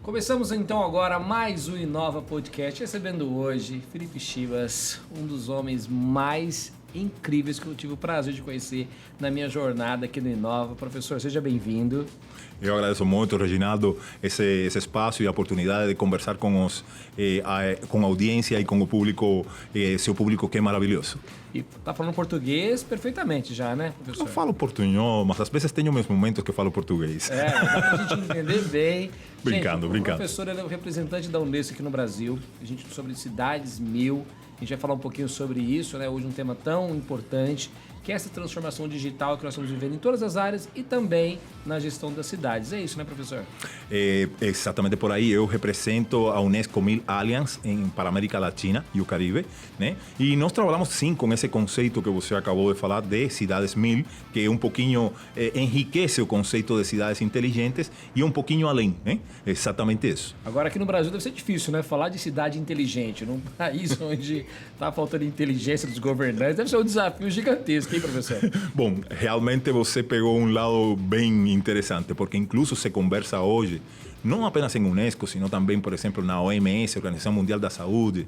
Começamos então agora mais um Inova Podcast, recebendo hoje Felipe Chivas, um dos homens mais incríveis que eu tive o prazer de conhecer na minha jornada aqui no Inova. Professor, seja bem-vindo. Eu agradeço muito, Reginaldo, esse espaço e a oportunidade de conversar com a audiência e com o público, seu público que é maravilhoso. E tá falando português perfeitamente já, né, professor? Eu falo portunhol, mas às vezes tenho meus momentos que eu falo português. Dá pra gente entender bem. Brincando. O professor ele é o representante da Unesco aqui no Brasil. A gente sobre cidades 1000. A gente vai falar um pouquinho sobre isso, né? Hoje um tema tão importante, que é essa transformação digital que nós estamos vivendo em todas as áreas e também na gestão das cidades. É isso, né, professor? É exatamente por aí. Eu represento a Unesco 1000 Alliance para a América Latina e o Caribe, né? E nós trabalhamos sim com esse conceito que você acabou de falar de cidades 1000, que um pouquinho enriquece o conceito de cidades inteligentes e um pouquinho além, né? Exatamente isso. Agora aqui no Brasil deve ser difícil, né? Falar de cidade inteligente num país onde está faltando inteligência dos governantes, deve ser um desafio gigantesco, hein, professor? Bom, realmente você pegou um lado bem interessante, porque incluso se conversa hoje, não apenas em Unesco, sino também, por exemplo, na OMS, Organização Mundial da Saúde,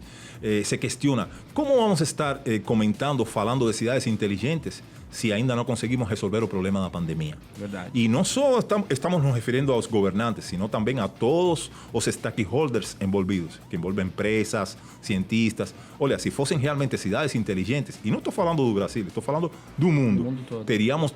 se questiona como vamos estar comentando, falando de cidades inteligentes, se ainda não conseguimos resolver o problema da pandemia. Verdade. E não só estamos nos referindo aos governantes, sino também a todos os stakeholders envolvidos, que envolvem empresas, cientistas. Olha, se fossem realmente cidades inteligentes, e não estou falando do Brasil, estou falando do mundo todo, teríamos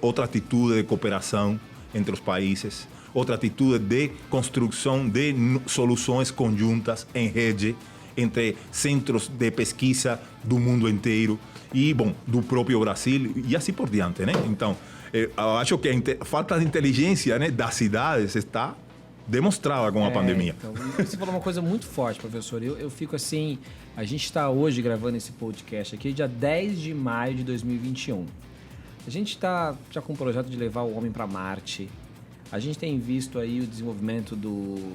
outra atitude de cooperação entre os países, outra atitude de construção de soluções conjuntas em rede entre centros de pesquisa do mundo inteiro e, bom, do próprio Brasil e assim por diante, né? Então, eu acho que a falta de inteligência, né, das cidades está demonstrada com a pandemia. Então, você falou uma coisa muito forte, professor. Eu fico assim, a gente está hoje gravando esse podcast aqui, dia 10 de maio de 2021. A gente está já com o projeto de levar o homem para Marte. A gente tem visto aí o desenvolvimento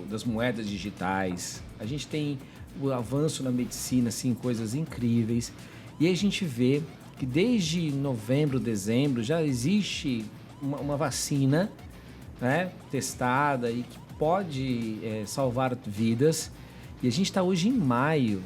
das moedas digitais. A gente tem o avanço na medicina, assim, coisas incríveis. E aí a gente vê que desde novembro, dezembro, já existe uma vacina, né, testada e que pode salvar vidas. E a gente está hoje em maio,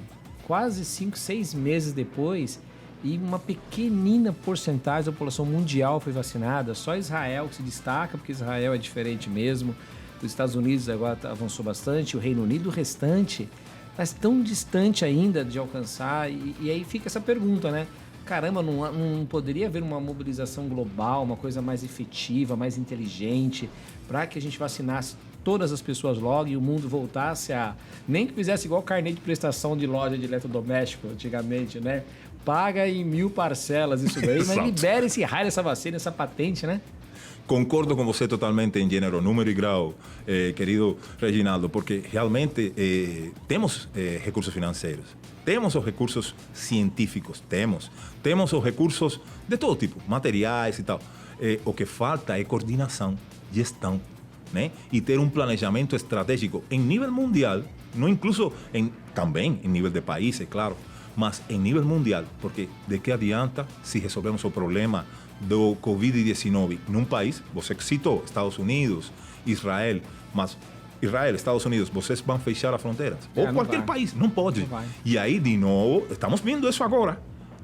quase 5, 6 meses depois, e uma pequenina porcentagem da população mundial foi vacinada. Só Israel que se destaca, porque Israel é diferente mesmo. Os Estados Unidos agora avançou bastante, o Reino Unido, o restante, mas tão distante ainda de alcançar. E aí fica essa pergunta, né? Caramba, não poderia haver uma mobilização global, uma coisa mais efetiva, mais inteligente, para que a gente vacinasse todas as pessoas logo e o mundo voltasse a... Nem que fizesse igual carnê de prestação de loja de eletrodoméstico antigamente, né? Paga em 1000 parcelas isso daí, mas libera esse raio dessa vacina, essa patente, né? Concordo com você totalmente em gênero, número e grau, querido Reginaldo, porque realmente temos recursos financeiros, temos os recursos científicos, temos os recursos de todo tipo, materiais e tal. O que falta é coordenação, gestão, né? E ter um planejamento estratégico em nível mundial, não incluso também em nível de país, é claro, mas em nível mundial, porque de que adianta se resolvemos o problema do Covid-19 num país? Você citou Estados Unidos, Israel, mas Israel, Estados Unidos, vocês vão fechar as fronteiras? Ou qualquer país, não pode. Não vai. E aí, de novo, estamos vendo isso agora.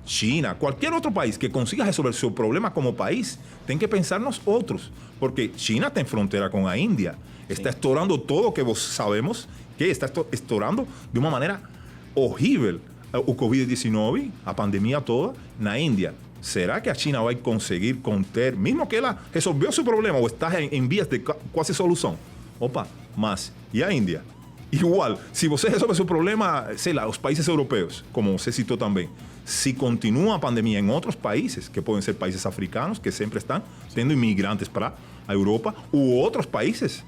China, qualquer outro país que consiga resolver seu problema como país, tem que pensar nos outros, porque China tem fronteira com a Índia, está estourando todo o que sabemos, que está estourando de uma maneira horrível o Covid-19, a pandemia toda, na Índia. Será que a China vai conseguir conter, mesmo que ela resolveu seu problema ou está em vias de quase solução? Opa, mas e a Índia? Igual, se você resolve seu problema, sei lá, os países europeus, como você citou também, se continua a pandemia em outros países, que podem ser países africanos, que sempre estão tendo imigrantes para a Europa, ou outros países,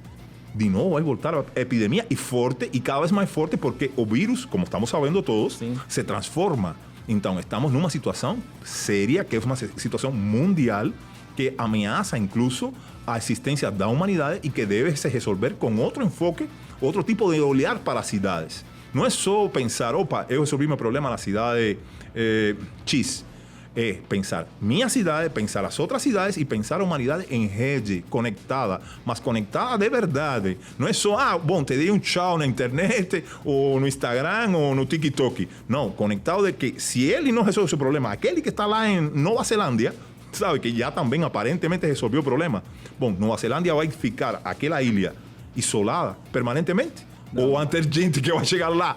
de novo vai voltar a epidemia e forte, e cada vez mais forte, porque o vírus, como estamos sabendo todos, se transforma. Então, estamos numa situação séria, que é uma situação mundial, que ameaça incluso a existência da humanidade e que deve se resolver com outro enfoque, outro tipo de olhar para as cidades. Não é só pensar, opa, eu resolvi meu problema na cidade X. é pensar minha cidade, pensar as outras cidades e pensar a humanidade em rede, conectada, mas conectada de verdade. Não é só, bom, te dei um tchau na internet, ou no Instagram, ou no TikTok. Não, conectado de que se ele não resolve o seu problema, aquele que está lá em Nova Zelândia, sabe, que já também aparentemente resolveu o problema. Bom, Nova Zelândia vai ficar aquela ilha isolada permanentemente? Não. Ou antes gente que vai chegar lá?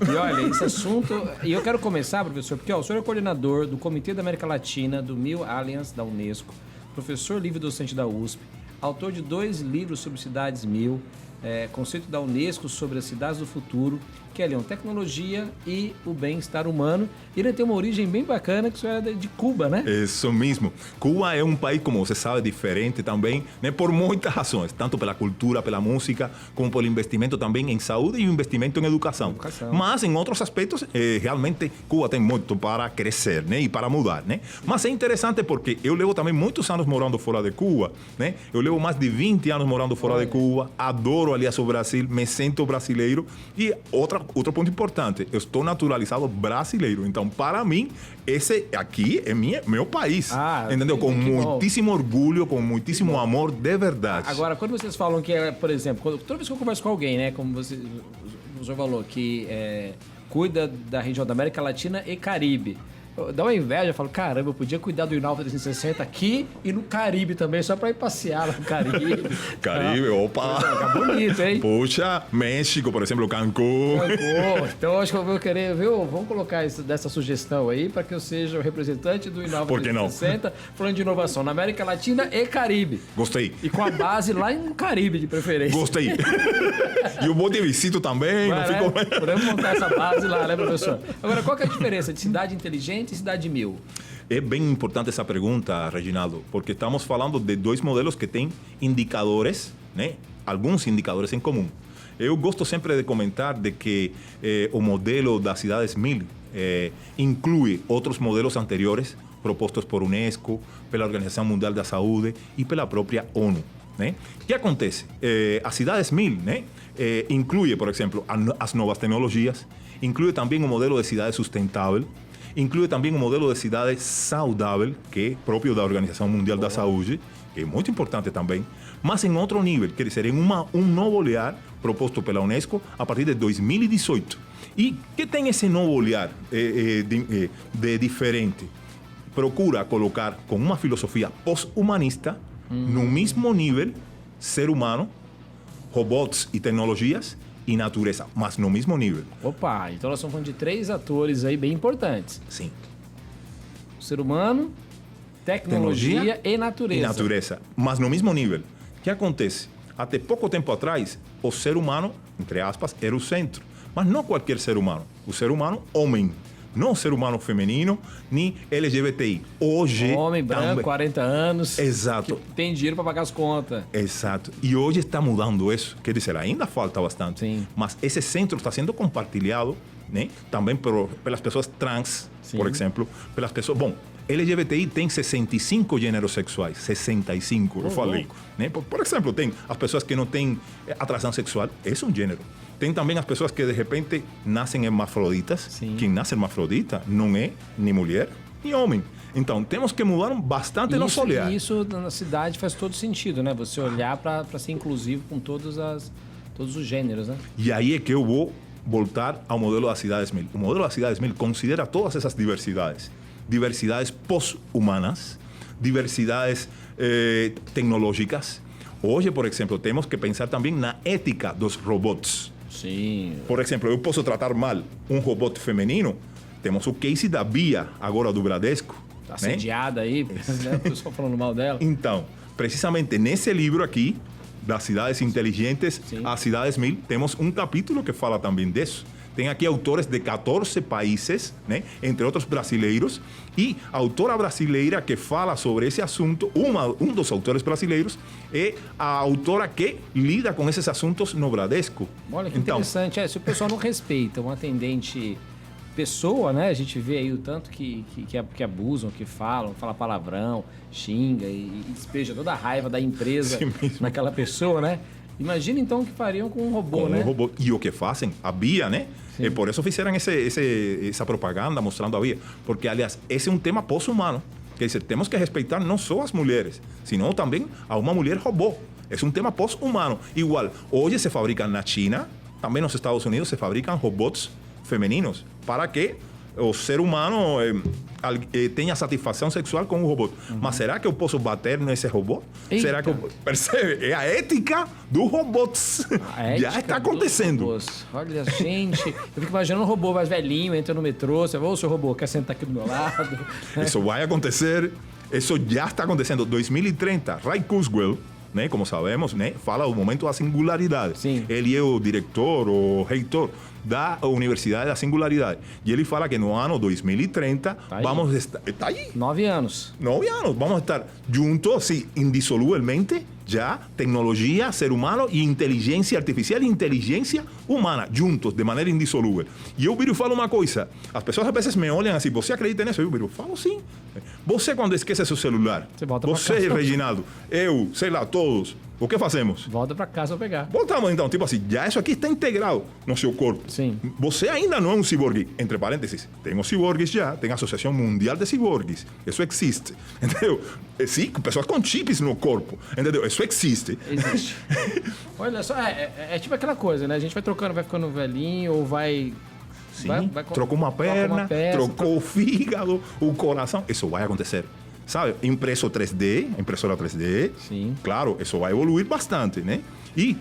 E olha, esse assunto... E eu quero começar, professor, porque o senhor é coordenador do Comitê da América Latina, do Mil Alliance da Unesco, professor livre-docente da USP, autor de 2 livros sobre cidades mil, conceito da Unesco sobre as cidades do futuro, que é tecnologia e o bem-estar humano. E ele tem uma origem bem bacana, que isso é de Cuba, né? Isso mesmo. Cuba é um país, como você sabe, diferente também, né? Por muitas razões, tanto pela cultura, pela música, como pelo investimento também em saúde e o investimento em educação. Mas em outros aspectos, realmente Cuba tem muito para crescer, né? E para mudar, né? Mas é interessante porque eu levo também muitos anos morando fora de Cuba, né? Eu levo mais de 20 anos morando fora de Cuba, adoro, aliás, o Brasil, me sinto brasileiro. E outro ponto importante, eu estou naturalizado brasileiro. Então, para mim, esse aqui é meu país. Entendeu? Com muitíssimo orgulho, com muitíssimo amor de verdade. Agora, quando vocês falam que por exemplo, toda vez que eu converso com alguém, né, como o senhor falou, que cuida da região da América Latina e Caribe, dá uma inveja, eu falo, caramba, eu podia cuidar do Inalva 360 aqui e no Caribe também, só para ir passear no Caribe. Caribe, opa! Fica bonito, hein? Puxa, México, por exemplo, Cancún. Então, acho que eu vou querer, viu? Vamos colocar dessa sugestão aí para que eu seja o representante do Inalva 360, falando de inovação na América Latina e Caribe. Gostei. E com a base lá no Caribe, de preferência. Gostei. E o Monte Visito também. Podemos montar essa base lá, né, professor? Agora, qual que é a diferença de cidade inteligente e cidade mil? É bem importante essa pergunta, Reginaldo, porque estamos falando de 2 modelos que têm indicadores, né? Alguns indicadores em comum. Eu gosto sempre de comentar de que o modelo das cidades mil inclui outros modelos anteriores propostos por Unesco, pela Organização Mundial da Saúde e pela própria ONU. Né? O que acontece? As cidades mil, né? Inclui, por exemplo, as novas tecnologias, inclui também o modelo de cidade sustentável, inclui também o modelo de cidade saudável, que é próprio da Organização Mundial da Saúde, que é muito importante também, mas em outro nível, quer dizer, em um novo olhar proposto pela Unesco a partir de 2018. E que tem esse novo olhar de diferente? Procura colocar com uma filosofia pós-humanista no mesmo nível ser humano, robôs e tecnologias e natureza, mas no mesmo nível. Opa, então nós estamos falando de 3 atores aí bem importantes. Sim. O ser humano, tecnologia e natureza. E natureza, mas no mesmo nível. O que acontece? Até pouco tempo atrás, o ser humano, entre aspas, era o centro. Mas não qualquer ser humano. O ser humano, homem. Não o ser humano feminino, nem LGBTI. Hoje... Homem branco, também. 40 anos. Exato. Que tem dinheiro para pagar as contas. Exato. E hoje está mudando isso. Quer dizer, ainda falta bastante. Sim. Mas esse centro está sendo compartilhado, né? Também pelas pessoas trans, Sim. por exemplo. Pelas pessoas... Bom, LGBTI tem 65 gêneros sexuais. 65, eu falei. Né? Por exemplo, tem as pessoas que não têm atração sexual. Esse é um gênero. Tem também as pessoas que, de repente, nascem hermafroditas. Sim. Quem nasce hermafrodita não é nem mulher, nem homem. Então, temos que mudar bastante nosso olhar. E isso na cidade faz todo sentido, né? Você olhar para ser inclusivo com todos os gêneros, né? E aí é que eu vou voltar ao modelo das cidades mil. O modelo das cidades mil considera todas essas diversidades. Diversidades pós-humanas, diversidades tecnológicas. Hoje, por exemplo, temos que pensar também na ética dos robôs. Sim. Por exemplo, eu posso tratar mal um robô feminino. Temos o case da Bia, agora do Bradesco. Tá assediada aí, né? O pessoal falando mal dela. Então, precisamente nesse livro aqui, das cidades inteligentes, Sim. as cidades mil, temos um capítulo que fala também disso. Tem aqui autores de 14 países, né? Entre outros brasileiros, e a autora brasileira que fala sobre esse assunto, um dos autores brasileiros, é a autora que lida com esses assuntos no Bradesco. Olha que interessante. Se o pessoal não respeita um atendente pessoa, né? A gente vê aí o tanto que abusam, que fala palavrão, xinga e despeja toda a raiva da empresa naquela pessoa, né? Imagina então o que fariam com um robô, com né? um robô. E o que fazem? A via, né? Por isso fizeram essa propaganda mostrando a via. Porque, aliás, esse é um tema pós-humano. Quer dizer, temos que respeitar não só as mulheres, sino também a uma mulher robô. É um tema pós-humano. Igual, hoje se fabricam na China, também nos Estados Unidos se fabricam robôs femininos para que o ser humano tenha satisfação sexual com o robô. Mas será que eu posso bater nesse robô? Eita. Será que eu... Percebe? É a ética do robôs. Já está acontecendo. Olha, gente, eu fico imaginando um robô mais velhinho, entra no metrô, você vai, ô, seu robô, quer sentar aqui do meu lado? Isso vai acontecer. Isso já está acontecendo. 2030, Ray Kurzweil, né, como sabemos, né, fala do momento da singularidade. Sim. Ele é o diretor, o reitor da Universidade da Singularidade. E ele fala que no ano 2030 vamos estar... Está aí. 9 anos. 9 anos. Vamos estar juntos, assim, indissoluvelmente, já, tecnologia, ser humano e inteligência artificial e inteligência humana, juntos, de maneira indissolúvel. E eu viro e falo uma coisa. As pessoas às vezes me olham assim, você acredita nisso? Eu viro, falo sim. Você, quando esquece seu celular, você, Reginaldo, eu, sei lá, todos, o que fazemos? Volta para casa para pegar. Voltamos então, tipo assim, já isso aqui está integrado no seu corpo. Sim. Você ainda não é um ciborgue. Entre parênteses, tem os ciborgues já, tem a Associação Mundial de Ciborgues. Isso existe. Entendeu? Sim, pessoas com chips no corpo. Entendeu? Isso existe. Existe. Olha só, é tipo aquela coisa, né? A gente vai trocando, vai ficando velhinho ou vai... Sim, trocou uma perna, trocou o fígado, o coração. Isso vai acontecer. Sabe? Impresso 3D, impressora 3D. Sim. Claro, isso vai evoluir bastante, né? E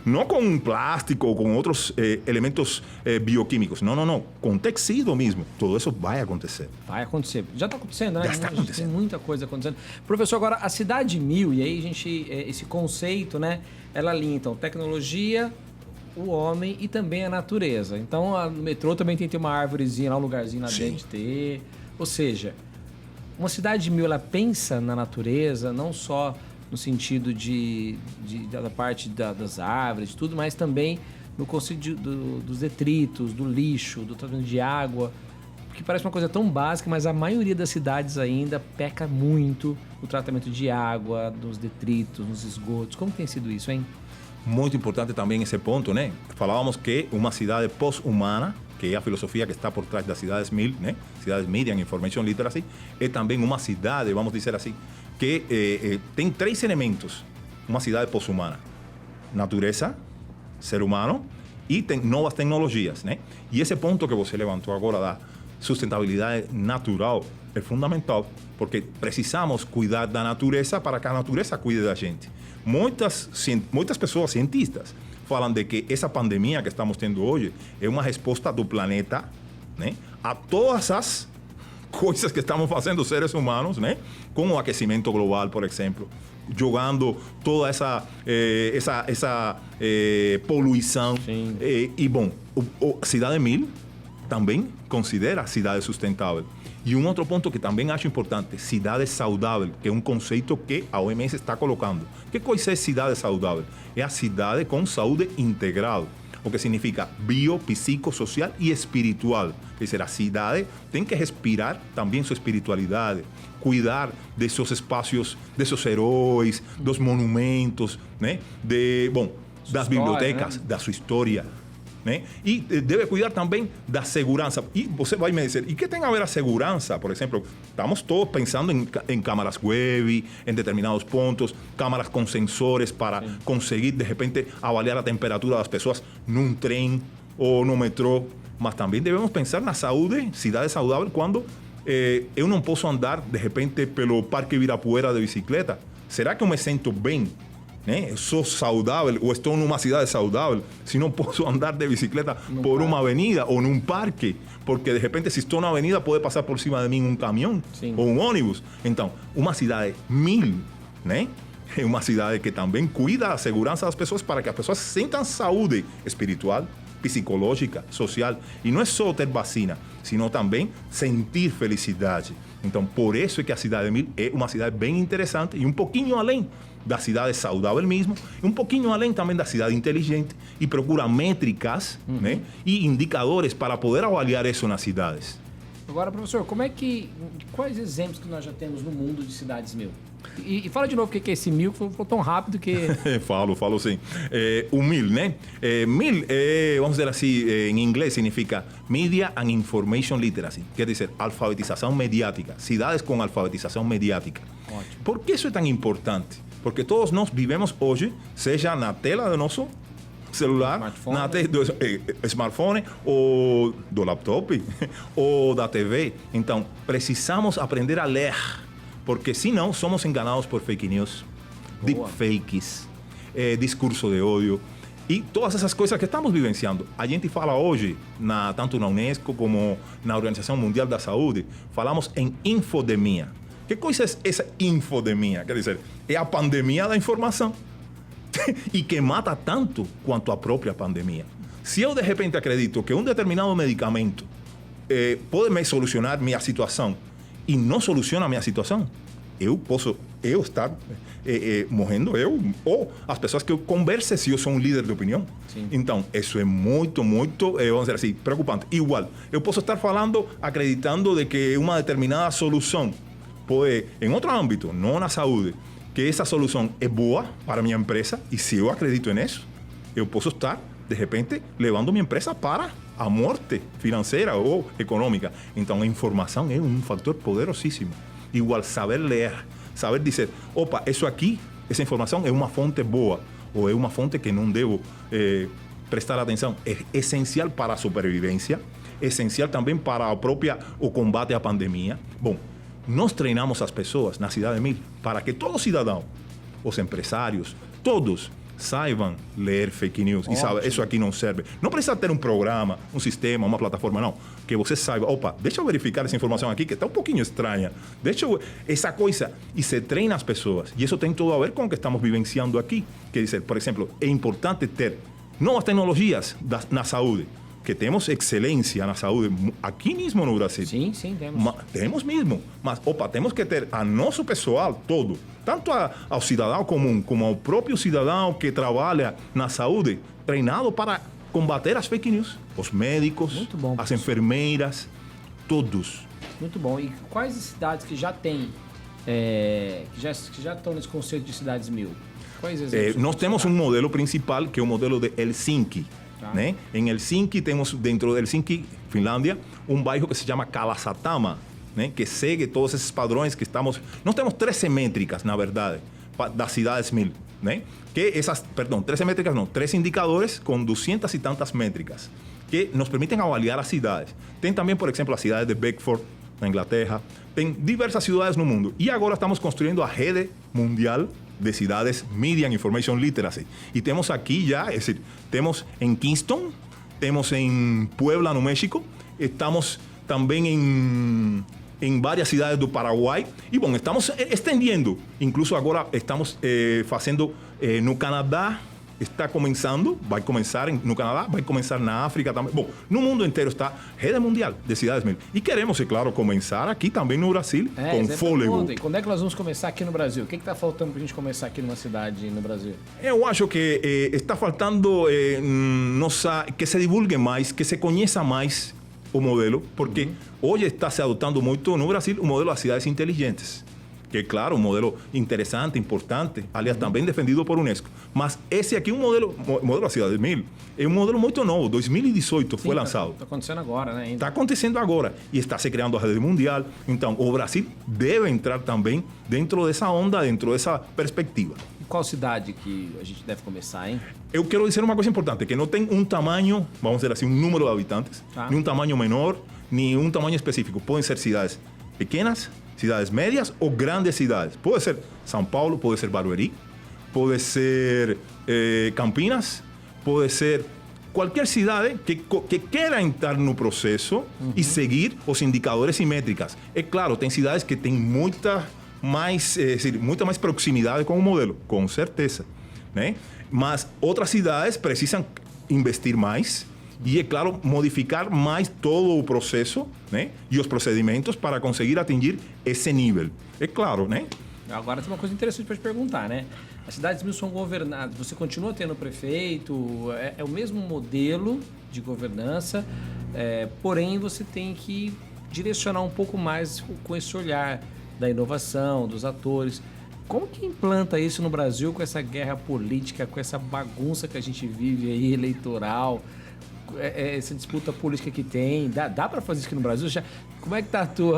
não com plástico ou com outros elementos bioquímicos. Não. Com tecido mesmo. Tudo isso vai acontecer. Vai acontecer. Já está acontecendo, né? Já está acontecendo. Tem muita coisa acontecendo. Professor, agora, a Cidade Mil, e aí a gente, esse conceito, né? Ela alinha, então, tecnologia, o homem e também a natureza. Então, no metrô também tem que ter uma árvorezinha lá, um lugarzinho lá dentro de ter. Ou seja, uma Cidade Mil, ela pensa na natureza, não só no sentido da parte das árvores, de tudo, mas também no conceito dos detritos, do lixo, do tratamento de água, que parece uma coisa tão básica, mas a maioria das cidades ainda peca muito no tratamento de água, dos detritos, nos esgotos. Como tem sido isso, hein? Muito importante também esse ponto, né? Falávamos que uma cidade pós-humana, que é a filosofia que está por trás das cidades MIL, né? Cidades Media Information Literacy, é também uma cidade, vamos dizer assim, que tem 3 elementos. Uma cidade pós-humana: natureza, ser humano e novas tecnologias, né? E esse ponto que você levantou agora da sustentabilidade natural é fundamental, porque precisamos cuidar da natureza para que a natureza cuide da gente. Muitas pessoas cientistas falam de que essa pandemia que estamos tendo hoje é uma resposta do planeta, né, a todas as coisas que estamos fazendo seres humanos, né, com o aquecimento global, por exemplo, jogando toda essa poluição. E bom, a Cidade Mil também considera cidade sustentável. E um outro ponto que também acho importante, cidade saudável, que é um conceito que a OMS está colocando. Que coisa é cidade saudável? É a cidade com saúde integral, o que significa bio, psicossocial e espiritual. Quer dizer, a cidade tem que respirar também sua espiritualidade, cuidar desses espaços, desses heróis, dos monumentos, né? Das bibliotecas, né? Da sua história. Né? E deve cuidar também da segurança. E você vai me dizer, e que tem a ver a segurança? Por exemplo, estamos todos pensando em câmaras web, em determinados pontos, câmaras com sensores para conseguir, de repente, avaliar a temperatura das pessoas num trem ou no metrô. Mas também devemos pensar na saúde, cidade saudável, quando eu não posso andar, de repente, pelo Parque Ibirapuera de bicicleta. Será que eu me sinto bem? Né? Eu sou saudável ou estou numa cidade saudável se não posso andar de bicicleta por uma avenida ou num parque, porque de repente se estou na avenida pode passar por cima de mim um caminhão ou um ônibus. Então, uma cidade MIL, né? É uma cidade que também cuida da segurança das pessoas para que as pessoas sintam saúde espiritual, psicológica, social. E não é só ter vacina, sino também sentir felicidade. Então, por isso é que a Cidade MIL é uma cidade bem interessante e um pouquinho além da cidade saudável mesmo, e um pouquinho além também da cidade inteligente, e procura métricas, né, e indicadores para poder avaliar isso nas cidades. Agora, professor, quais exemplos que nós já temos no mundo de cidades mil? E fala de novo o que é esse mil, que foi tão rápido que... Falo sim. O MIL, né? MIL, vamos dizer assim, em inglês significa Media and Information Literacy, quer dizer, alfabetização mediática, cidades com alfabetização mediática. Ótimo. Por que isso é tão importante? Porque todos nós vivemos hoje, seja na tela do nosso celular, Smartphone. na tela do smartphone, ou do laptop, ou da TV. Então, precisamos aprender a ler, porque senão somos enganados por fake news, deepfakes, discurso de ódio e todas essas coisas que estamos vivenciando. A gente fala hoje, tanto na Unesco como na Organização Mundial da Saúde, falamos em infodemia. Que coisa é essa infodemia? Quer dizer, é a pandemia da informação e que mata tanto quanto a própria pandemia. Se eu de repente acredito que um determinado medicamento pode me solucionar minha situação e não soluciona a minha situação, eu posso estar morrendo, ou as pessoas que eu converse se eu sou um líder de opinião. Sim. Então, isso é muito, vamos dizer assim, preocupante. Igual, eu posso estar falando, acreditando de que uma determinada solução pode, em outro âmbito, não na saúde, que essa solução é boa para a minha empresa, e se eu acredito nisso, eu posso estar, de repente, levando minha empresa para a morte financeira ou econômica. Então, a informação é um fator poderosíssimo. Igual, saber ler, saber dizer, opa, isso aqui, essa informação é uma fonte boa, ou é uma fonte que não devo prestar atenção. É essencial para a sobrevivência, essencial também para o combate à pandemia. Bom, nós treinamos as pessoas na Cidade Mil para que todo cidadão, os empresários, todos saibam ler fake news. E sabe, isso aqui não serve. Não precisa ter um programa, um sistema, uma plataforma, não. Que você saiba, opa, deixa eu verificar essa informação aqui que está um pouquinho estranha. Essa coisa, e se treina as pessoas. E isso tem tudo a ver com o que estamos vivenciando aqui. Quer dizer, por exemplo, é importante ter novas tecnologias na saúde. Que temos excelência na saúde aqui mesmo no Brasil. Sim, temos. Temos mesmo. Mas, temos que ter a nosso pessoal todo, tanto ao cidadão comum, como ao próprio cidadão que trabalha na saúde, treinado para combater as fake news. Os médicos, muito bom, as enfermeiras, todos. Muito bom. E quais cidades que já têm, que já estão nesse conceito de cidades mil? Quais exemplos? Nós temos um modelo principal, que é o modelo de Helsinki. Né? Em Helsinki, temos dentro de Helsinki, Finlândia, um bairro que se chama Kalasatama, né? Que segue todos esses padrões que estamos... Nós temos 13 métricas, na verdade, das cidades mil. Né? 13 métricas não, 3 indicadores com 200 e tantas métricas que nos permitem avaliar as cidades. Tem também, por exemplo, a cidade de Beckford, na Inglaterra. Tem diversas cidades no mundo. E agora estamos construindo a rede mundial de cidades Media and Information Literacy. E temos aqui já, es decir, temos em Kingston, temos em Puebla, no México, estamos também em várias cidades do Paraguai. E, bom, estamos estendendo. Incluso agora estamos fazendo no Canadá, está começando, vai começar no Canadá, vai começar na África também. Bom, no mundo inteiro está rede mundial de cidades mil. E queremos, é claro, começar aqui também no Brasil, com fôlego. E quando é que nós vamos começar aqui no Brasil? O que está faltando para a gente começar aqui numa cidade no Brasil? Eu acho que está faltando que se divulgue mais, que se conheça mais o modelo, porque hoje está se adotando muito no Brasil o modelo das cidades inteligentes. Que é, claro, um modelo interessante, importante, aliás, também defendido por Unesco. Mas esse aqui, o modelo da Cidade Mil, é um modelo muito novo, 2018 foi lançado. Está acontecendo agora, né? Está acontecendo agora e está se criando a rede mundial. Então, o Brasil deve entrar também dentro dessa onda, dentro dessa perspectiva. E qual cidade que a gente deve começar, hein? Eu quero dizer uma coisa importante, que não tem um tamanho, vamos dizer assim, um número de habitantes, nem um tamanho menor, nem um tamanho específico. Podem ser cidades pequenas, cidades médias ou grandes cidades. Pode ser São Paulo, pode ser Barueri, pode ser Campinas, pode ser qualquer cidade que queira entrar no processo e seguir os indicadores e métricas. É claro, tem cidades que têm muita mais proximidade com o modelo, com certeza, né? Mas outras cidades precisam investir mais e, é claro, modificar mais todo o processo, né? E os procedimentos para conseguir atingir esse nível. É claro, né? Agora tem uma coisa interessante para te perguntar, né? As cidades mil são governadas, você continua tendo prefeito, é o mesmo modelo de governança, porém você tem que direcionar um pouco mais com esse olhar da inovação, dos atores. Como que implanta isso no Brasil com essa guerra política, com essa bagunça que a gente vive aí, eleitoral, essa disputa política que tem? Dá para fazer isso aqui no Brasil? Como é que tá teu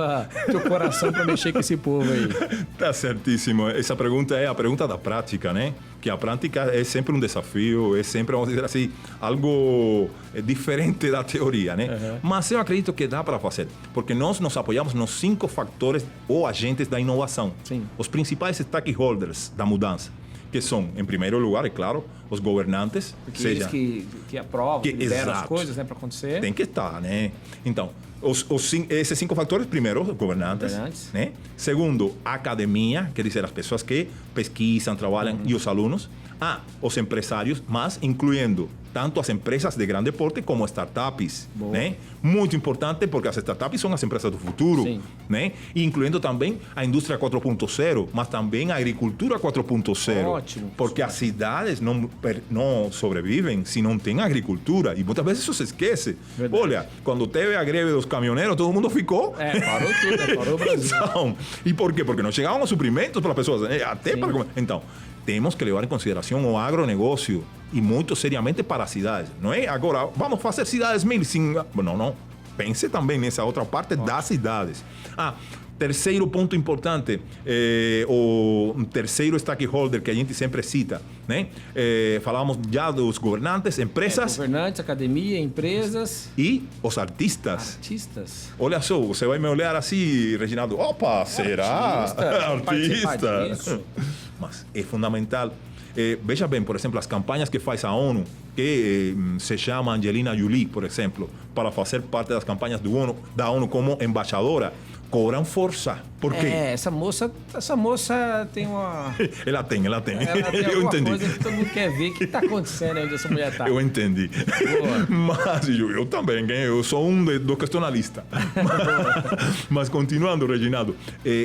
coração para mexer com esse povo aí? Tá certíssimo. Essa pergunta é a pergunta da prática, né? Que a prática é sempre um desafio, é sempre, vamos dizer assim, algo diferente da teoria, né? Uhum. Mas eu acredito que dá para fazer, porque nós nos apoiamos nos 5 fatores ou agentes da inovação. Sim. Os principais stakeholders da mudança, que são, em primeiro lugar, é claro, os governantes. Porque seja, eles que aprovam, que liberam as coisas, né, para acontecer. Tem que estar, né? Então, esses 5 fatores, primeiro, os governantes. Né? Segundo, a academia, quer dizer, as pessoas que pesquisam, trabalham, e os alunos. Os empresários, mas incluindo tanto as empresas de grande porte como startups, né? Muito importante porque as startups são as empresas do futuro, né? E incluindo também a indústria 4.0, mas também a agricultura 4.0. Ótimo. Porque as cidades não sobrevivem se não tem agricultura. E muitas vezes isso se esquece. Verdade. Olha, quando teve a greve dos caminhoneiros, todo mundo ficou. Parou tudo, parou o Brasil. Então, e por quê? Porque não chegavam os suprimentos para as pessoas, até para comer. Então, temos que levar em consideração o agronegócio e muito seriamente para as cidades. Não é agora, vamos fazer cidades 1000 sim. Não. Pense também nessa outra parte das cidades. Terceiro ponto importante, o terceiro stakeholder que a gente sempre cita, né? Falamos já dos governantes, empresas... governantes, academia, empresas... E os artistas. Olha só, você vai me olhar assim, Reginaldo. Opa, será? Artista. Mas é fundamental. Veja bem, por exemplo, as campanhas que faz a ONU, que se chama Angelina Jolie, por exemplo, para fazer parte das campanhas da ONU como embaixadora, cobram força. Por quê? Essa moça tem uma... Ela tem. Ela tem eu entendi. Coisa que todo mundo quer ver. O que está acontecendo aí onde essa mulher está? Eu entendi. Boa. Mas eu também, eu sou do que estou na lista. Mas continuando, Reginaldo,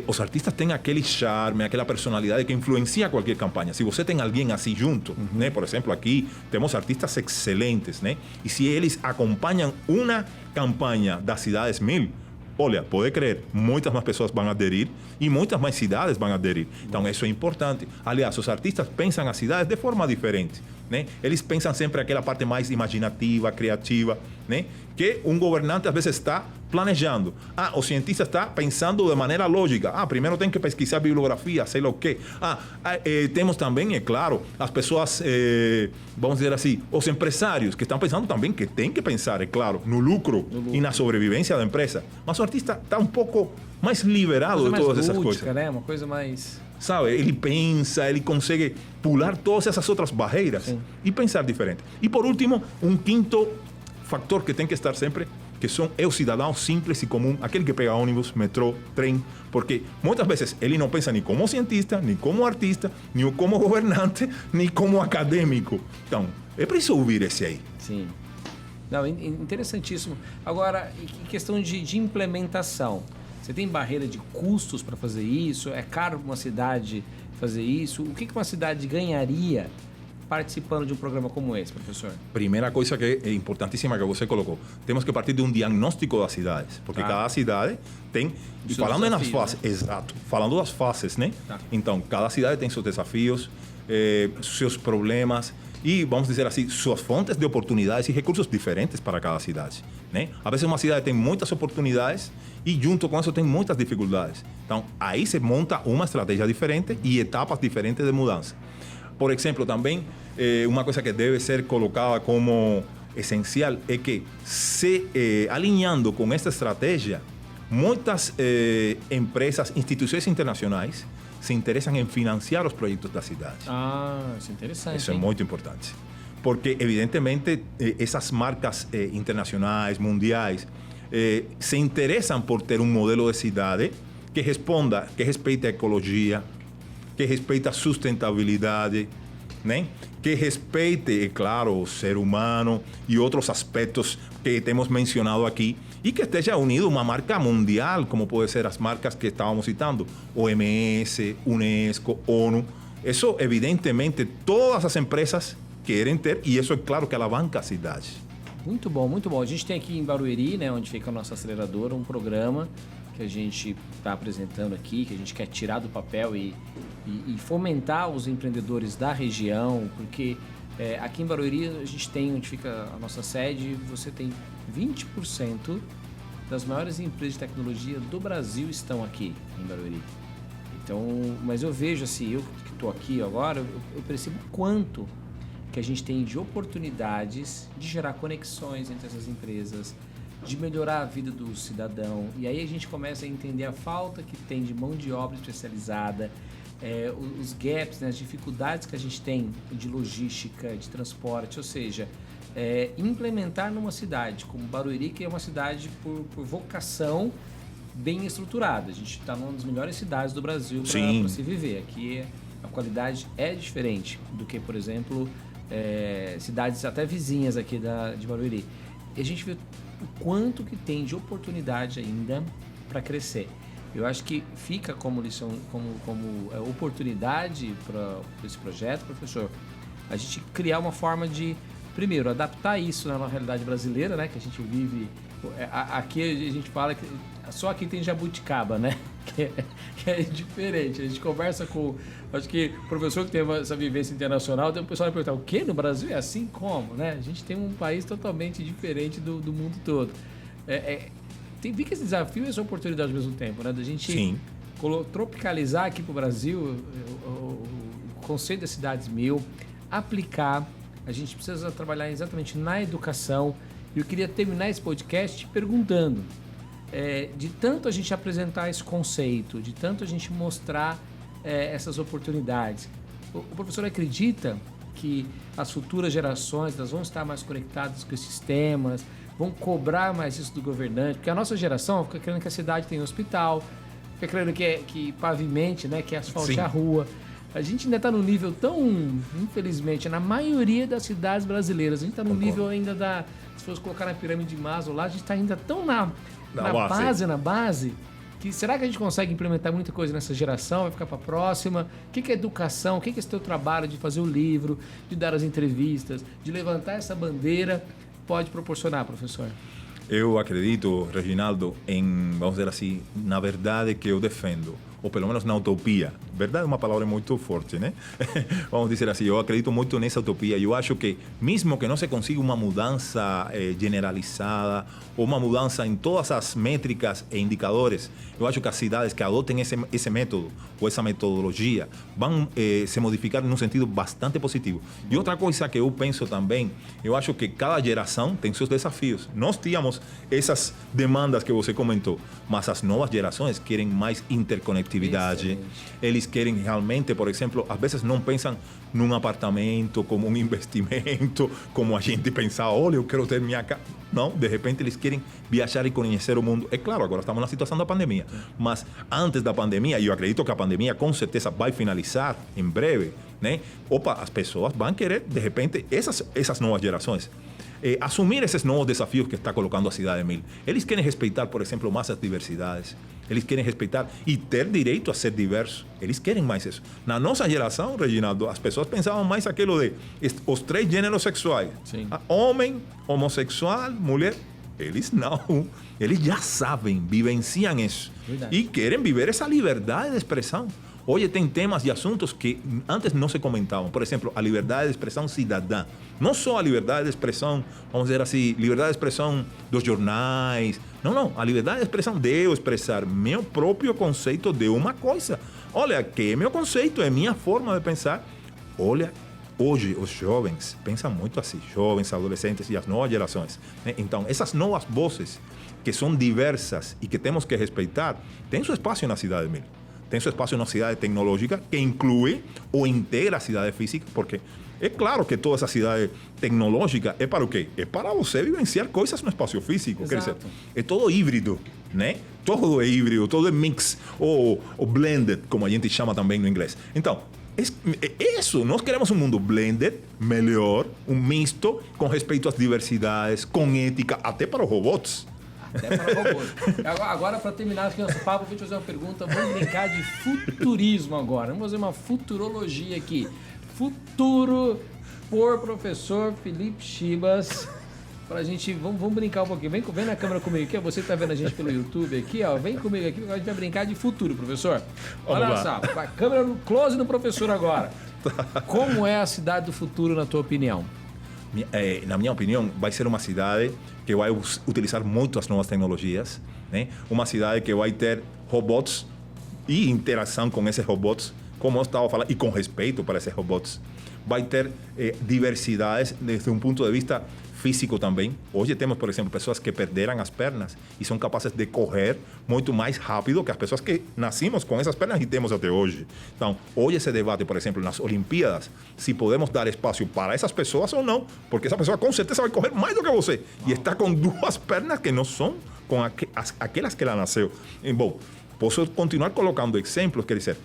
os artistas têm aquele charme, aquela personalidade que influencia qualquer campanha. Se você tem alguém assim junto, né? Por exemplo, aqui temos artistas excelentes, né? E se eles acompanham uma campanha das cidades 1000, olha, pode crer, muitas mais pessoas vão aderir e muitas mais cidades vão aderir. Então, isso é importante. Aliás, os artistas pensam as cidades de forma diferente, né? Eles pensam sempre aquela parte mais imaginativa, criativa, né? Que um governante às vezes está planejando. O cientista está pensando de maneira lógica. Primeiro tem que pesquisar bibliografia, sei lá o quê. Temos também, é claro, as pessoas, vamos dizer assim, os empresários que estão pensando também que tem que pensar, é claro, no lucro e na sobrevivência da empresa. Mas o artista está um pouco mais liberado de todas essas coisas. Né? Uma coisa mais... Sabe, ele pensa, ele consegue pular todas essas outras barreiras e pensar diferente. E por último, um quinto fator que tem que estar sempre, que é o cidadão simples e comum, aquele que pega ônibus, metrô, trem, porque muitas vezes ele não pensa nem como cientista, nem como artista, nem como governante, nem como acadêmico. Então, é preciso ouvir esse aí. Sim. Não, interessantíssimo. Agora, em questão de implementação, você tem barreira de custos para fazer isso? É caro para uma cidade fazer isso? O que uma cidade ganharia participando de um programa como esse, professor? Primeira coisa que é importantíssima que você colocou, temos que partir de um diagnóstico das cidades, porque cada cidade tem, e falando nas fases, né? Exato, falando das fases, né? Então, cada cidade tem seus desafios, seus problemas e, vamos dizer assim, suas fontes de oportunidades e recursos diferentes para cada cidade, né? Às vezes uma cidade tem muitas oportunidades e junto com isso tem muitas dificuldades. Então, aí se monta uma estratégia diferente e etapas diferentes de mudança. Por exemplo, também, uma coisa que deve ser colocada como essencial é que, alinhando com esta estratégia, muitas empresas, instituições internacionais se interessam em financiar os projetos da cidade. Isso é interessante. Isso é muito importante. Porque, evidentemente, essas marcas internacionais, mundiais, se interessam por ter um modelo de cidade que respeite a ecologia, que respeite a sustentabilidade, né? Que respeite, é claro, o ser humano e outros aspectos que temos mencionado aqui e que esteja unido a uma marca mundial, como pode ser as marcas que estávamos citando, OMS, Unesco, ONU. Isso, evidentemente, todas as empresas querem ter e isso é claro que alavanca a cidade. Muito bom, muito bom. A gente tem aqui em Barueri, né, onde fica a nossa aceleradora, um programa que a gente está apresentando aqui, que a gente quer tirar do papel e fomentar os empreendedores da região, porque aqui em Barueri a gente tem, onde fica a nossa sede, você tem 20% das maiores empresas de tecnologia do Brasil estão aqui em Barueri. Então, mas eu vejo assim, eu que estou aqui agora, eu percebo quanto que a gente tem de oportunidades de gerar conexões entre essas empresas, de melhorar a vida do cidadão. E aí a gente começa a entender a falta que tem de mão de obra especializada, os gaps, né, as dificuldades que a gente tem de logística, de transporte, ou seja, implementar numa cidade como Barueri, que é uma cidade por vocação bem estruturada. A gente está numa das melhores cidades do Brasil para se viver. Aqui a qualidade é diferente do que, por exemplo, cidades até vizinhas aqui de Barueri. E a gente vê o quanto que tem de oportunidade ainda para crescer. Eu acho que fica como lição, como oportunidade para esse projeto, professor, a gente criar uma forma de, primeiro, adaptar isso na realidade brasileira, né, que a gente vive. Aqui a gente fala que só aqui tem jabuticaba, né? Que é diferente. A gente conversa com... Acho que o professor que tem essa vivência internacional, tem um pessoal que pergunta, o quê? No Brasil é assim como? Né? A gente tem um país totalmente diferente do mundo todo. Fica esse desafio e essa oportunidade ao mesmo tempo, né? Da gente tropicalizar aqui para o Brasil o conceito das cidades mil, aplicar. A gente precisa trabalhar exatamente na educação. Eu queria terminar esse podcast perguntando, de tanto a gente apresentar esse conceito, de tanto a gente mostrar essas oportunidades, o professor acredita que as futuras gerações elas vão estar mais conectadas com esses temas, vão cobrar mais isso do governante? Porque a nossa geração fica querendo que a cidade tenha hospital, fica querendo que pavimente, né, que asfalte a rua. A gente ainda está num nível tão, infelizmente, na maioria das cidades brasileiras, a gente está no nível ainda se fosse colocar na pirâmide de Maslow lá, a gente está ainda tão na base, que será que a gente consegue implementar muita coisa nessa geração, vai ficar para a próxima? O que é educação? O que é esse teu trabalho de fazer o livro, de dar as entrevistas, de levantar essa bandeira, pode proporcionar, professor? Eu acredito, Reginaldo, vamos dizer assim, na verdade que eu defendo, ou pelo menos na utopia. Verdade é uma palavra muito forte, né? Vamos dizer assim, eu acredito muito nessa utopia. Eu acho que, mesmo que não se consiga uma mudança generalizada, ou uma mudança em todas as métricas e indicadores, eu acho que as cidades que adotem esse método, ou essa metodologia, vão se modificar num sentido bastante positivo. E outra coisa que eu penso também, eu acho que cada geração tem seus desafios. Nós tínhamos essas demandas que você comentou, mas as novas gerações querem mais interconectividade. Eles querem realmente, por exemplo, às vezes não pensam num apartamento como um investimento, como a gente pensa, olha, eu quero ter minha casa. Não, de repente eles querem viajar e conhecer o mundo. É claro, agora estamos na situação da pandemia, mas antes da pandemia, e eu acredito que a pandemia com certeza vai finalizar em breve, né? As pessoas vão querer, de repente, essas novas gerações, assumir esses novos desafios que está colocando a cidade de Mil. Eles querem respeitar, por exemplo, mais as diversidades. Eles querem respeitar e ter direito a ser diversos. Eles querem mais isso. Na nossa geração, Reginaldo, as pessoas pensavam mais aquilo de os 3 gêneros sexuais. Homem, homossexual, mulher. Eles não. Eles já sabem, vivenciam isso. Verdade. E querem viver essa liberdade de expressão. Hoje tem temas e assuntos que antes não se comentavam. Por exemplo, a liberdade de expressão cidadã. Não só a liberdade de expressão, vamos dizer assim, liberdade de expressão dos jornais. Não. A liberdade de expressão de eu expressar meu próprio conceito de uma coisa. Olha, que é meu conceito, é minha forma de pensar. Olha, hoje os jovens pensam muito assim. Jovens, adolescentes e as novas gerações. Então, essas novas vozes que são diversas e que temos que respeitar, têm seu espaço na cidade de Mil. Tem seu espaço na cidade tecnológica que inclui ou integra a cidade física, porque é claro que toda essa cidade tecnológica é para o quê? É para você vivenciar coisas no espaço físico. Quer dizer, é todo híbrido, né? Todo é híbrido, todo é mix, ou blended, como a gente chama também no inglês. Então, é isso. Nós queremos um mundo blended, melhor, um misto, com respeito às diversidades, com ética, até para os robôs. Até para robôs. Agora, para terminar aqui nosso papo, vou te fazer uma pergunta. Vamos brincar de futurismo agora. Vamos fazer uma futurologia aqui. Futuro por professor Felipe Chibas. Pra gente, vamos brincar um pouquinho. Vem na câmera comigo aqui, ó. Você tá vendo a gente pelo YouTube aqui, ó. Vem comigo aqui, a gente vai brincar de futuro, professor. Olha só, a câmera close no professor agora. Como é a cidade do futuro, na tua opinião? Na minha opinião, vai ser uma cidade que vai utilizar muito as novas tecnologias, né? Uma cidade que vai ter robôs e interação com esses robôs, como eu estava falando, e com respeito para esses robôs. Vai ter diversidades desde um ponto de vista físico também. Hoje temos, por exemplo, pessoas que perderam as pernas e são capazes de correr muito mais rápido que as pessoas que nascimos com essas pernas e temos até hoje. Então, hoje se debate, por exemplo, nas Olimpíadas, se podemos dar espaço para essas pessoas ou não, porque essa pessoa com certeza vai correr mais do que você e está com duas pernas que não são com aquelas que ela nasceu. E, bom, posso continuar colocando exemplos, quer dizer,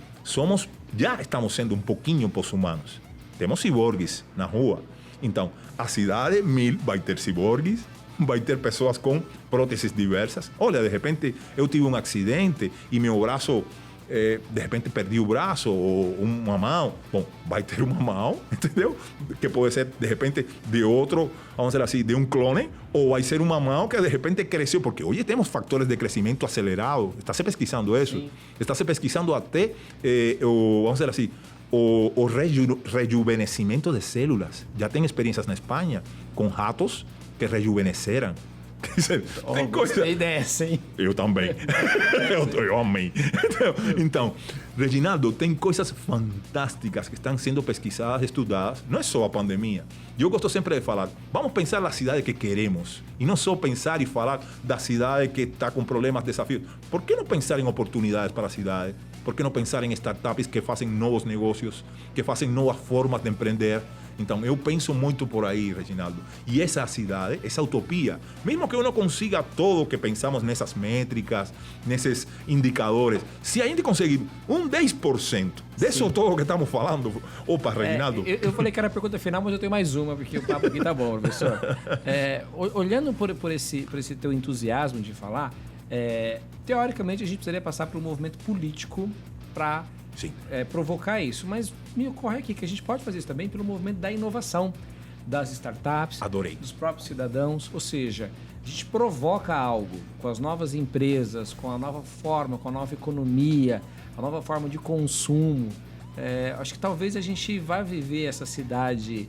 já estamos sendo um pouquinho pós-humanos. Temos ciborgues na rua. Então, a cidade 1000 vai ter ciborgues, vai ter pessoas com próteses diversas. Olha, de repente eu tive um acidente e meu braço, de repente perdi o braço ou uma mão. Bom, vai ter uma mão, entendeu? Que pode ser, de repente, de outro, vamos dizer assim, de um clone, ou vai ser uma mão que de repente cresceu, porque hoje temos fatores de crescimento acelerado. Está se pesquisando isso. Sim. Está se pesquisando até, vamos dizer assim, o rejuvenescimento de células. Já tem experiências na Espanha com ratos que rejuvenesceram. Tem coisa... ideia, sim. Eu também. eu amei. Então, Reginaldo, tem coisas fantásticas que estão sendo pesquisadas, estudadas. Não é só a pandemia. Eu gosto sempre de falar, vamos pensar na cidade que queremos. E não só pensar e falar da cidade que está com problemas, desafios. Por que não pensar em oportunidades para a cidade? Por que não pensar em startups que fazem novos negócios, que fazem novas formas de empreender? Então, eu penso muito por aí, Reginaldo. E essa cidade, essa utopia, mesmo que eu não consiga todo o que pensamos nessas métricas, nesses indicadores, se a gente conseguir um 10% disso todo que estamos falando, opa, Reginaldo. Eu falei que era a pergunta final, mas eu tenho mais uma, porque o papo aqui tá bom, professor. Olhando por esse teu entusiasmo de falar, teoricamente a gente precisaria passar por um movimento político para provocar isso. Mas me ocorre aqui que a gente pode fazer isso também pelo movimento da inovação, das startups, dos próprios cidadãos. Ou seja, a gente provoca algo com as novas empresas, com a nova forma, com a nova economia, a nova forma de consumo. Acho que talvez a gente vá viver essa cidade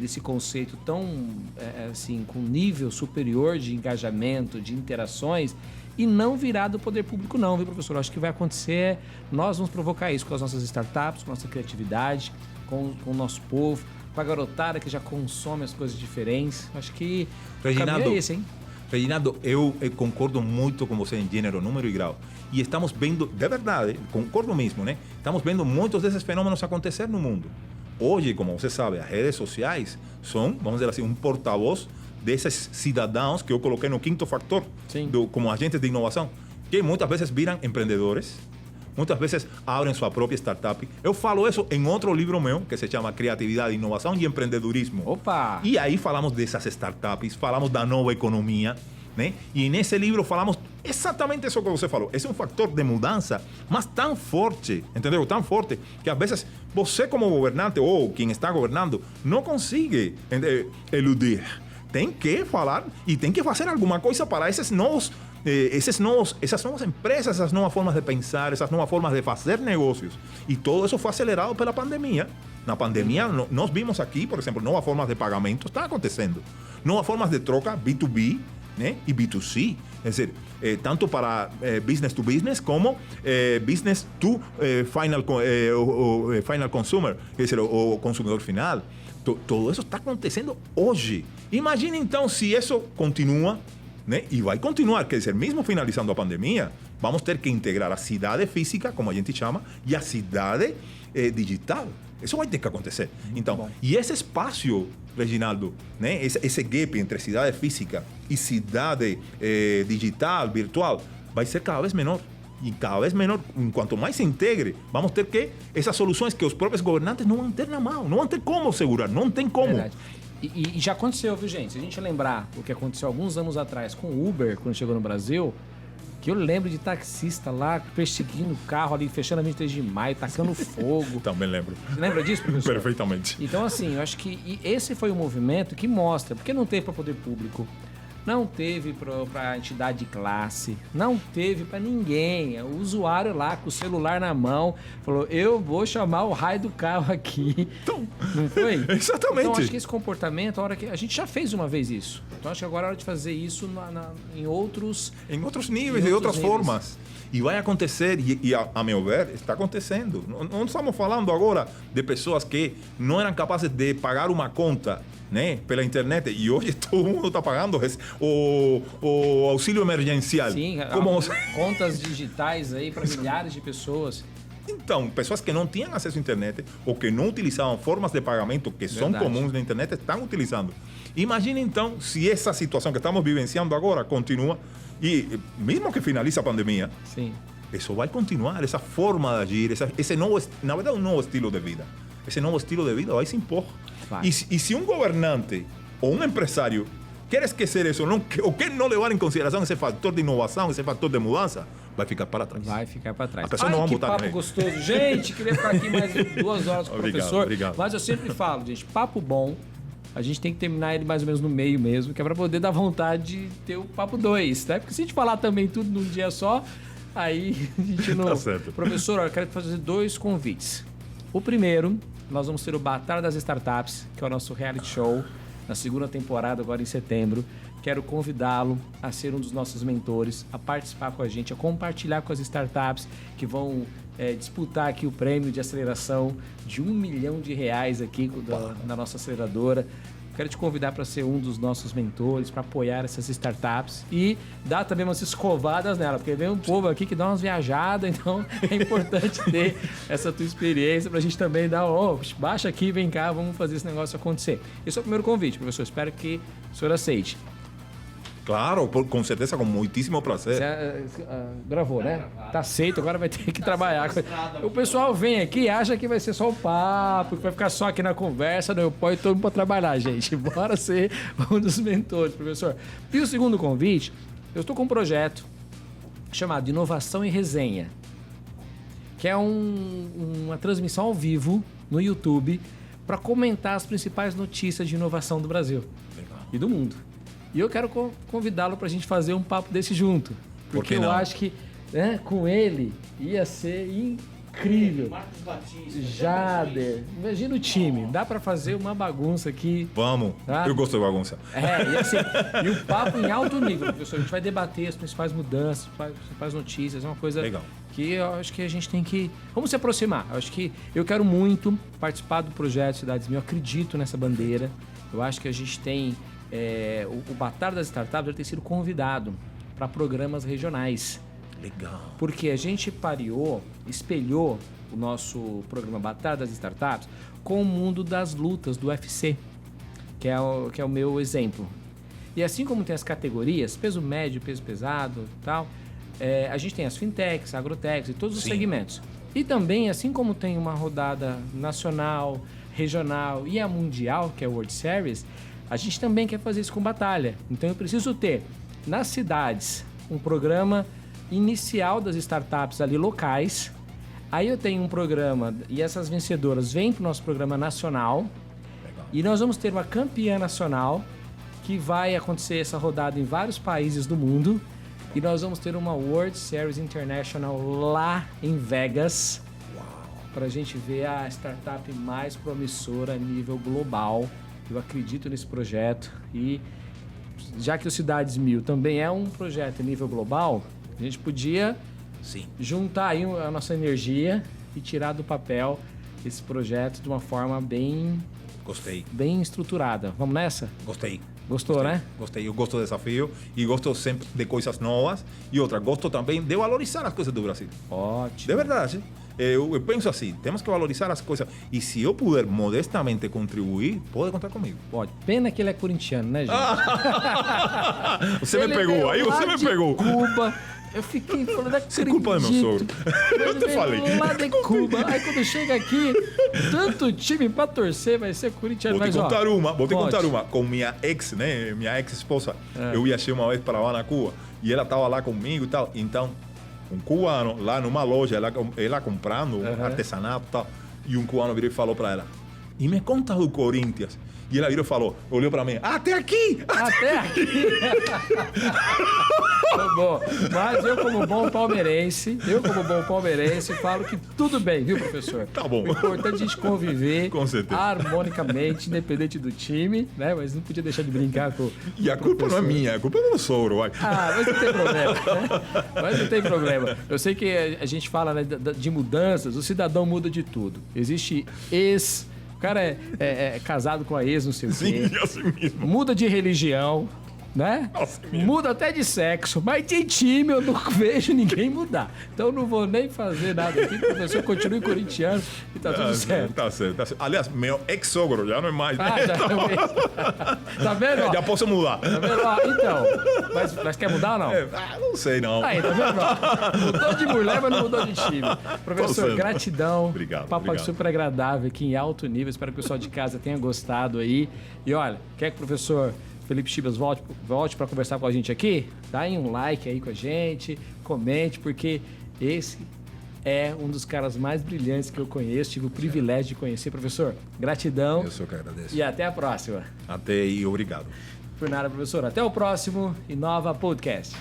desse conceito tão, assim, com nível superior de engajamento, de interações, e não virar do poder público não, viu, professor? Acho que vai acontecer, nós vamos provocar isso com as nossas startups, com a nossa criatividade, com o nosso povo, com a garotada que já consome as coisas diferentes. Acho que Reginaldo, o caminho é esse, hein? Reginaldo, eu concordo muito com você em gênero, número e grau. E estamos vendo, de verdade, concordo mesmo, né? Estamos vendo muitos desses fenômenos acontecer no mundo. Hoje, como você sabe, as redes sociais são, vamos dizer assim, um porta-voz desses cidadãos que eu coloquei no quinto fator, como agentes de inovação, que muitas vezes viram empreendedores, muitas vezes abrem sua própria startup. Eu falo isso em outro livro meu, que se chama Criatividade, Inovação e Empreendedorismo. Opa! E aí falamos dessas startups, falamos da nova economia, né? E nesse livro falamos exatamente isso que você falou. Esse é um fator de mudança, mas tão forte, entendeu? Tão forte, que às vezes você como governante ou quem está governando não consegue eludir. Tem que falar e tem que fazer alguma coisa para essas novas empresas, essas novas formas de pensar, essas novas formas de fazer negócios. E todo isso foi acelerado pela pandemia. Na pandemia, nós vimos aqui, por exemplo, novas formas de pagamento estão acontecendo. Novas formas de troca, B2B, né? E B2C. É dizer, tanto para business to business como business to final consumer, quer dizer, o consumidor final. Todo isso está acontecendo hoje. Imagine então se isso continua, né? E vai continuar, quer dizer, mesmo finalizando a pandemia, vamos ter que integrar a cidade física, como a gente chama, e a cidade digital. Isso vai ter que acontecer. Então, e esse espaço, Reginaldo, né? Esse gap entre cidade física e cidade digital, virtual, vai ser cada vez menor. E cada vez menor, quanto mais se integre, vamos ter que essas soluções que os próprios governantes não vão ter na mão, não vão ter como segurar, não tem como. Verdade. E já aconteceu, viu, gente? Se a gente lembrar o que aconteceu alguns anos atrás com o Uber, quando chegou no Brasil, Que eu lembro de taxista lá perseguindo o carro ali, fechando a 23 de maio, tacando fogo. Também lembro. Você lembra disso, professor? Perfeitamente. Então, assim, eu acho que esse foi o movimento que mostra, porque não teve para poder público, não teve para entidade de classe, não teve para ninguém. O usuário lá com o celular na mão falou: eu vou chamar o raio do carro aqui. Então, não foi? Exatamente. Então, acho que esse comportamento, a hora que a gente já fez uma vez isso. Então, acho que agora é hora de fazer isso em outros níveis, em outras formas. E vai acontecer, e a meu ver, está acontecendo. Não estamos falando agora de pessoas que não eram capazes de pagar uma conta, né, pela internet, e hoje todo mundo está pagando o auxílio emergencial. Sim, contas digitais aí para milhares de pessoas. Então, pessoas que não tinham acesso à internet ou que não utilizavam formas de pagamento que são comuns na internet estão utilizando. Imagine então se essa situação que estamos vivenciando agora continua e mesmo que finalize a pandemia, sim, isso vai continuar, essa forma de agir, esse novo, na verdade, um novo estilo de vida. Esse novo estilo de vida vai se impor. E se um governante ou um empresário quer esquecer isso, ou quer não levar em consideração esse fator de inovação, esse fator de mudança, vai ficar para trás. Vai ficar para trás. A pessoa não vai que botar papo gostoso. Gente, queria ficar aqui mais 2 horas com o professor. Obrigado. Mas eu sempre falo, gente, papo bom. A gente tem que terminar ele mais ou menos no meio mesmo, que é para poder dar vontade de ter o papo 2, né? Porque se a gente falar também tudo num dia só, aí a gente não... Tá certo. Professor, eu quero fazer 2 convites. O primeiro, nós vamos ter o Batalha das Startups, que é o nosso reality show, na 2ª temporada, agora em setembro. Quero convidá-lo a ser um dos nossos mentores, a participar com a gente, a compartilhar com as startups que vão disputar aqui o prêmio de aceleração de R$1 milhão aqui da nossa aceleradora. Quero te convidar para ser um dos nossos mentores, para apoiar essas startups e dar também umas escovadas nela, porque vem um povo aqui que dá umas viajadas, então é importante ter essa tua experiência para a gente também dar, baixa aqui, vem cá, vamos fazer esse negócio acontecer. Esse é o primeiro convite, professor. Espero que o senhor aceite. Claro, com certeza, com muitíssimo prazer. Você gravou, né? Tá aceito, agora vai ter que trabalhar. O pessoal vem aqui e acha que vai ser só o papo, que vai ficar só aqui na conversa. Não, eu ponho todo mundo para trabalhar, gente. Bora ser um dos mentores, professor. E o segundo convite, eu estou com um projeto chamado Inovação e Resenha, que é uma transmissão ao vivo no YouTube para comentar as principais notícias de inovação do Brasil e do mundo. E eu quero convidá-lo para a gente fazer um papo desse junto. Porque eu acho que com ele ia ser incrível. Marcos Batista. Jader. Imagina o time. Dá para fazer uma bagunça aqui. Vamos. Tá? Eu gosto de bagunça. E o papo em alto nível, professor. A gente vai debater as principais mudanças, as principais notícias. É uma coisa legal que eu acho que a gente tem que... Vamos se aproximar. Eu acho que eu quero muito participar do projeto Cidades Mil. Eu acredito nessa bandeira. Eu acho que a gente tem... o Batalha das Startups tem sido convidado para programas regionais. Legal. Porque a gente espelhou o nosso programa Batalha das Startups com o mundo das lutas do UFC, que é o meu exemplo. E assim como tem as categorias, peso médio, peso pesado e tal, a gente tem as fintechs, agrotechs e todos os segmentos. E também, assim como tem uma rodada nacional, regional e a mundial, que é o World Series, a gente também quer fazer isso com Batalha. Então eu preciso ter, nas cidades, um programa inicial das startups ali locais. Aí eu tenho um programa e essas vencedoras vêm para o nosso programa nacional. Legal. E nós vamos ter uma campeã nacional que vai acontecer essa rodada em vários países do mundo. E nós vamos ter uma World Series International lá em Vegas. Para a gente ver a startup mais promissora a nível global. Eu acredito nesse projeto e já que o Cidades Mil também é um projeto a nível global, a gente podia juntar aí a nossa energia e tirar do papel esse projeto de uma forma bem estruturada. Vamos nessa? Gostei. Gostou, né? Gostei. Eu gosto do desafio e gosto sempre de coisas novas. E outra, gosto também de valorizar as coisas do Brasil. Ótimo. De verdade. Eu penso assim, temos que valorizar as coisas. E se eu puder modestamente contribuir, pode contar comigo. Pode. Pena que ele é corintiano, né, gente? Você me pegou, aí você me pegou. Cuba. Eu fiquei falando, não Isso é culpa do meu sogro. Eu te falei. Lá de Cuba. Aí quando chega aqui, tanto time pra torcer, vai ser Corinthians. Vou te contar conte. uma. Com minha ex, né? Minha ex-esposa. Eu viajei uma vez para lá na Cuba. E ela estava lá comigo e tal. Então, um cubano lá numa loja, ela comprando artesanato e tal. E um cubano virou e falou para ela: e me conta do Corinthians. E ela virou e falou, olhou pra mim, até aqui! Até aqui! Bom, mas eu como bom palmeirense, falo que tudo bem, viu, professor? Tá bom. O importante é a gente conviver Com certeza. harmonicamente, independente do time, né? Mas não podia deixar de brincar com E a culpa não é minha, a culpa é do meu sogro, vai. Ah, mas não tem problema, né? Mas não tem problema. Eu sei que a gente fala, né, de mudanças, o cidadão muda de tudo. Existe o cara é casado com a ex, não sei o quê. Sim, assim mesmo. Muda de religião, né? Assim mesmo. Muda até de sexo. Mas de time eu não vejo ninguém mudar. Então eu não vou nem fazer nada aqui. O professor continue corintiano e tá tudo certo. Tá certo. Aliás, meu ex-sogro já não é mais. Ah, já tá vendo? Ó? Já posso mudar. Tá vendo? Ó, então, mas quer mudar ou não? Não sei, não. Aí, tá vendo? Ó? Mudou de mulher, mas não mudou de time. Professor, gratidão. Obrigado. Papo obrigado. super agradável aqui em alto nível. Espero que o pessoal de casa tenha gostado aí. E olha, quer que o professor Felipe Chibas volte para conversar com a gente aqui? Dá aí um like aí com a gente, comente, porque esse é um dos caras mais brilhantes que eu conheço. Tive o privilégio de conhecer. Professor, gratidão. Eu sou que agradeço. E até a próxima. Até aí, obrigado. Por nada, professor. Até o próximo Inova Podcast.